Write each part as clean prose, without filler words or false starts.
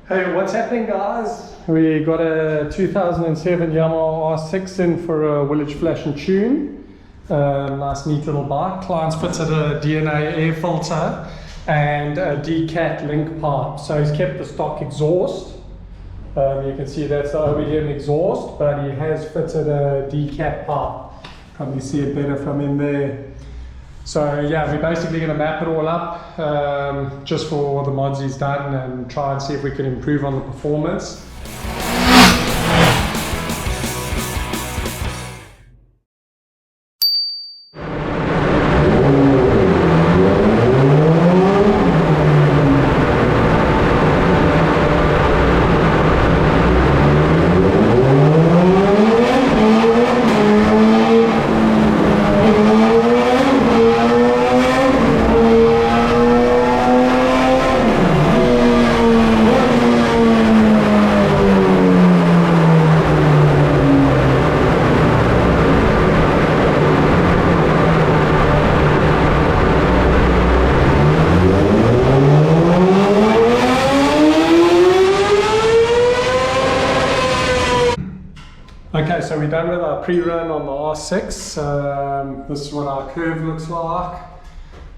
Hey, what's happening, guys? We got a 2007 Yamaha R6 in for a Village Flash and Tune. Nice neat little bike. Client's fitted a Dyno air filter and a decat link pipe. So he's kept the stock exhaust. You can see that's the OEM exhaust, but he has fitted a decat pipe. Probably see it better from in there. So yeah, we're basically going to map it all up just for the mods he's done and try and see if we can improve on the performance. Okay, so we're done with our pre-run on the R6. This is what our curve looks like.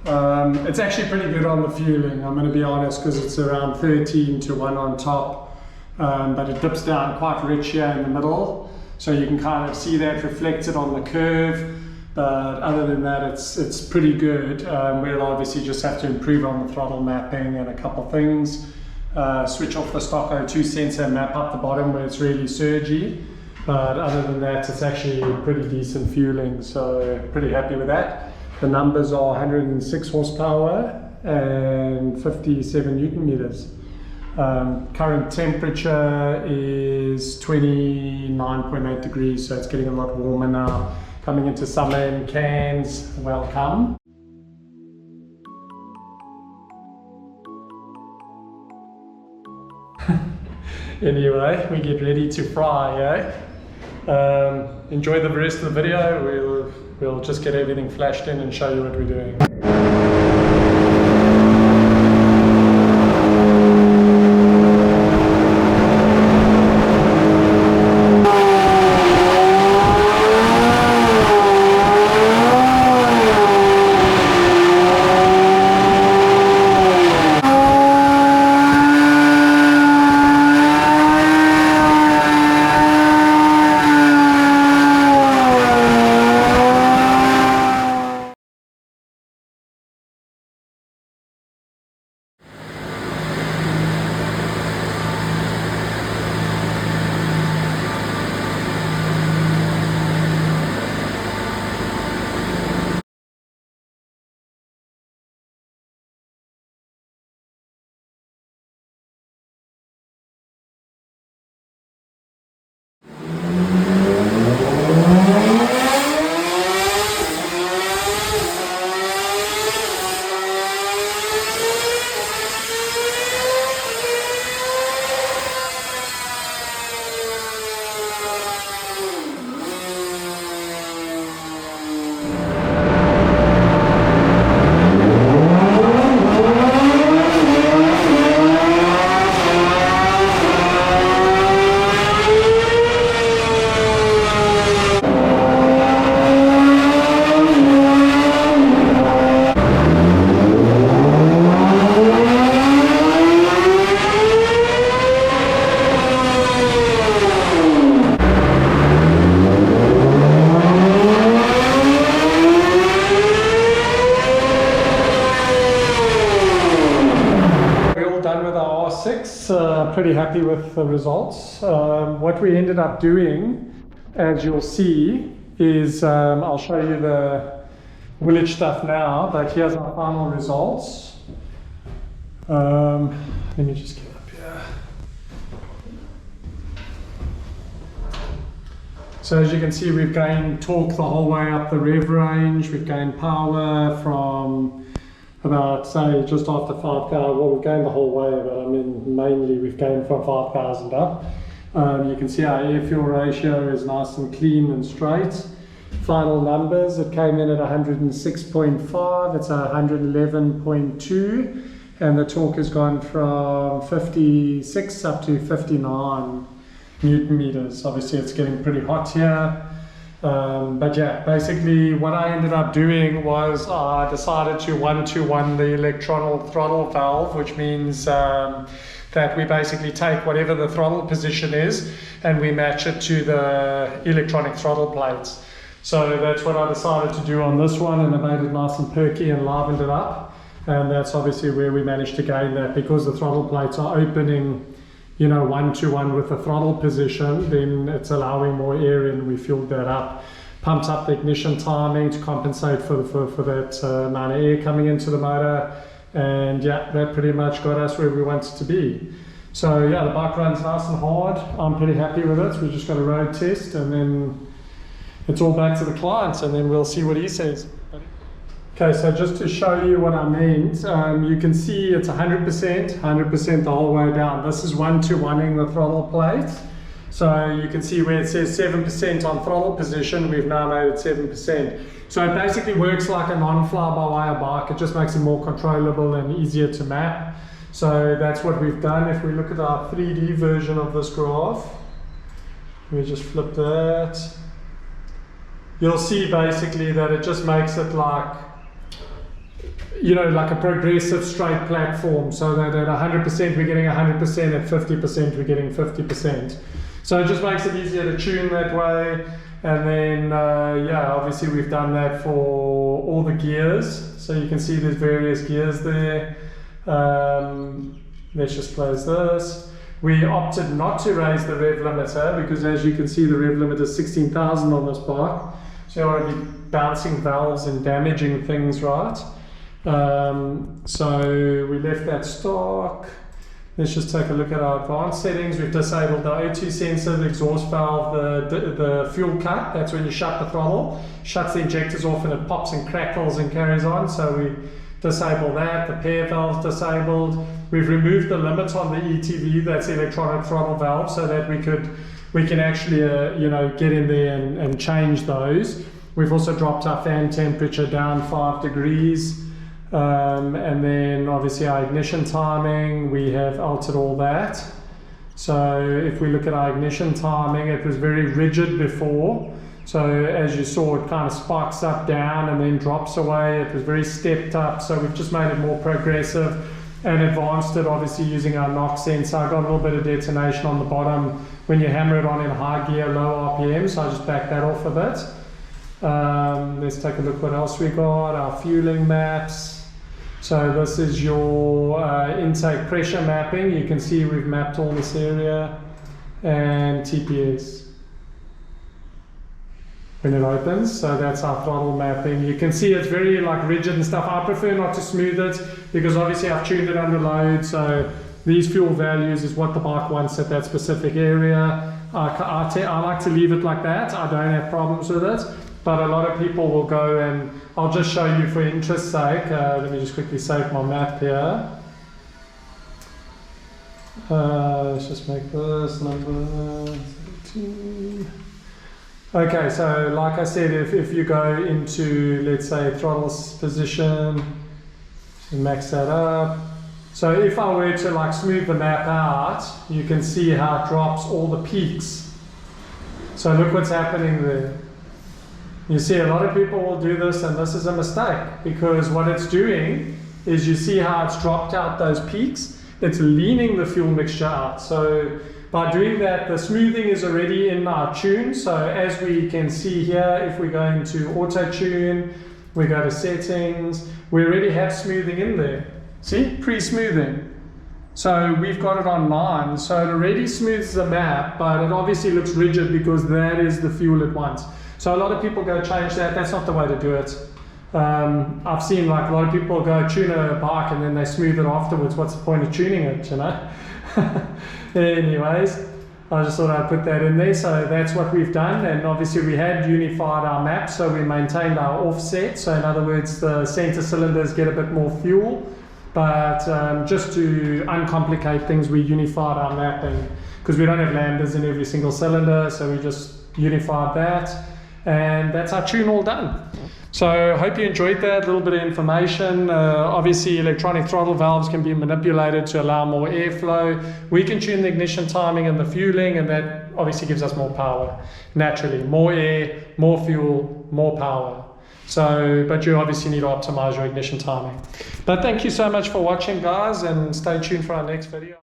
It's actually pretty good on the fueling, I'm going to be honest, because it's around 13 to 1 on top, but it dips down quite rich here in the middle, so you can kind of see that reflected on the curve. But other than that, it's pretty good. We'll obviously just have to improve on the throttle mapping and a couple things. Switch off the stock O2 sensor and map up the bottom where it's really surgy. But other than that, it's actually pretty decent fueling, so pretty happy with that. The numbers are 106 horsepower and 57 Newton meters. Current temperature is 29.8 degrees, so it's getting a lot warmer now. Coming into summer in Cairns, welcome. Anyway, we get ready to fry, eh? Enjoy the rest of the video. We'll just get everything flashed in and show you what we're doing. Pretty happy with the results. What we ended up doing, as you'll see, is I'll show you the Village stuff now, but here's our final results. Let me just get up here. So as you can see, we've gained torque the whole way up the rev range. We've gained power from about, say, just after 5,000. Well, we've gained the whole way, but I mean, mainly we've gained from 5,000 up. You can see our air-fuel ratio is nice and clean and straight. Final numbers, it came in at 106.5, it's 111.2, and the torque has gone from 56 up to 59 Newton meters. Obviously it's getting pretty hot here. But yeah, basically what I ended up doing was I decided to 1-to-1 the electronic throttle valve, which means that we basically take whatever the throttle position is and we match it to the electronic throttle plates. So that's what I decided to do on this one, and I made it nice and perky and livened it up. And that's obviously where we managed to gain that, because the throttle plates are opening, you know, 1-to-1 with the throttle position, then it's allowing more air in. We filled that up, pumped up the ignition timing to compensate for that amount of air coming into the motor, and yeah, that pretty much got us where we wanted to be. So yeah, the bike runs nice and hard. I'm pretty happy with it. We just got a road test and then it's all back to the client, and then we'll see what he says. Okay, so just to show you what I meant, you can see it's 100% the whole way down. This is 1-to-1ing the throttle plate. So you can see where it says 7% on throttle position, we've now made it 7%. So it basically works like a non-fly-by-wire bike. It just makes it more controllable and easier to map. So that's what we've done. If we look at our 3D version of this graph, we just flip that. You'll see basically that it just makes it like, you know, like a progressive straight platform, so that at 100% we're getting 100%, at 50% we're getting 50%. So it just makes it easier to tune that way. And then yeah, obviously we've done that for all the gears, so you can see there's various gears there. Let's just close this. We opted not to raise the rev limiter because, as you can see, the rev limiter is 16,000 on this bike, so you don't want to be bouncing valves and damaging things, right? So we left that stock. Let's just take a look at our advanced settings. We've disabled the O2 sensor, the exhaust valve, the fuel cut. That's when you shut the throttle, shuts the injectors off and it pops and crackles and carries on. So we disable that. The pair valve's disabled. We've removed the limit on the ETV, that's electronic throttle valve, so that we can actually you know, get in there and change those. We've also dropped our fan temperature down 5 degrees. And then obviously our ignition timing, we have altered all that. So if we look at our ignition timing, it was very rigid before. So as you saw, it kind of spikes up, down, and then drops away. It was very stepped up. So we've just made it more progressive and advanced it, obviously using our knock sensor. I got a little bit of detonation on the bottom when you hammer it on in high gear, low RPM. So I just backed that off a bit. Let's take a look what else we got. Our fueling maps. So this is your intake pressure mapping. You can see we've mapped all this area, and TPS when it opens. So that's our throttle mapping. You can see it's very like rigid and stuff. I prefer not to smooth it because obviously I've tuned it under load. So these fuel values is what the bike wants at that specific area. I like to leave it like that. I don't have problems with it. But a lot of people will go, and I'll just show you for interest's sake. Let me just quickly save my map here. Let's just make this number 17. Okay, so like I said, if you go into, let's say, throttle position, max that up. So if I were to like smooth the map out, you can see how it drops all the peaks. So look what's happening there. You see a lot of people will do this, and this is a mistake, because what it's doing is, you see how it's dropped out those peaks, it's leaning the fuel mixture out. So by doing that, the smoothing is already in our tune. So as we can see here, if we go into auto tune, we go to settings, we already have smoothing in there. See, pre-smoothing. So we've got it on 9, so it already smooths the map, but it obviously looks rigid because that is the fuel it wants. So a lot of people go change that. That's not the way to do it. I've seen like a lot of people go tune a bike and then they smooth it afterwards. What's the point of tuning it, you know? Anyways, I just thought I'd put that in there. So that's what we've done. And obviously we had unified our map, so we maintained our offset. So in other words, the center cylinders get a bit more fuel. But just to uncomplicate things, we unified our mapping because we don't have lambdas in every single cylinder. So we just unified that. And that's our tune all done. So hope you enjoyed that little bit of information. Obviously electronic throttle valves can be manipulated to allow more airflow. We can tune the ignition timing and the fueling, and that obviously gives us more power. Naturally, more air, more fuel, more power. So, but you obviously need to optimize your ignition timing. But thank you so much for watching, guys, and stay tuned for our next video.